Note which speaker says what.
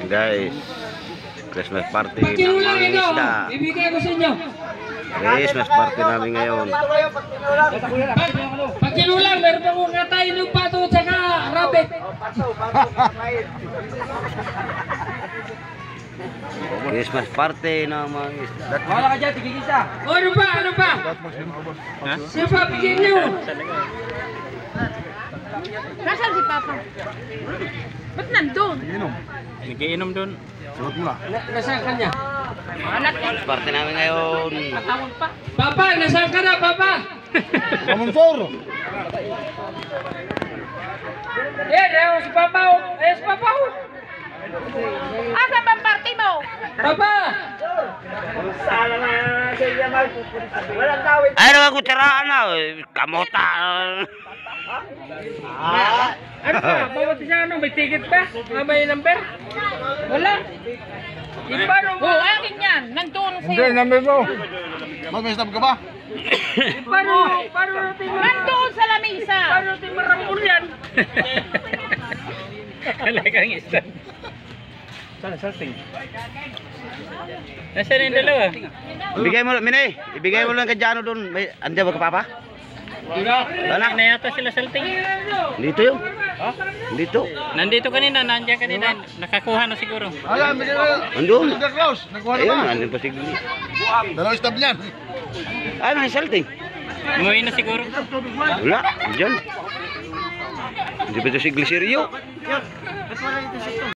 Speaker 1: Guys, Christmas party ng mga isda.
Speaker 2: Ibigay ko sa inyo.
Speaker 1: Christmas party namin ngayon.
Speaker 2: Pag kinulang, meron pa kong katay ng pato at saka rabbit.
Speaker 1: Christmas party ng mga isda.
Speaker 3: Wala ka dyan, tigigisa.
Speaker 2: Ano pa? Ano pa? Sino pa bigyan niyo?
Speaker 4: Nasaan si Papa? Ba't nandun?
Speaker 3: Nagiinom doon.
Speaker 2: Nasaan ka niya?
Speaker 1: Christmas party namin ngayon.
Speaker 4: Patawag pa.
Speaker 2: Papa, nasaan ka na, Papa?
Speaker 1: Kamunsoro.
Speaker 2: Ayaw si Papa. Ayaw si Papa.
Speaker 4: Asan bang party mo?
Speaker 2: Papa!
Speaker 1: Ay, naman kutsaraan na. Kamuta.
Speaker 2: Ano pa? Bawat isa ano? May ticket ba? May number?
Speaker 4: Wala.
Speaker 2: Paano mo?
Speaker 4: Oh, akin yan. Nandun sa'yo.
Speaker 5: Hindi, number mo. Mag-stop ka ba?
Speaker 2: Paano natin
Speaker 4: Nandun sa lamisa.
Speaker 2: Paano natin marambol yan?
Speaker 3: Talagang isa. Sana salting. Nasaan yung dalawa?
Speaker 1: Ibigay mo, Mine. Ibigay mo lang kay Jano doon. Andiyan ba ka, Papa?
Speaker 3: Wala na yata sila salting.
Speaker 1: Dito yun. Dito.
Speaker 3: Nandito kanina, nandiyan kanina. Nakakuha na siguro.
Speaker 5: Alam, bigyan mo.
Speaker 1: Andun.
Speaker 5: Santa Claus, nakuha na
Speaker 1: Ayun,
Speaker 5: ba?
Speaker 1: andun pa siguro.
Speaker 5: Dalawang stop niyan.
Speaker 1: Ay, may salting.
Speaker 3: Umuwi na siguro.
Speaker 1: Wala, andyan. Hindi pa ito si Glicerio.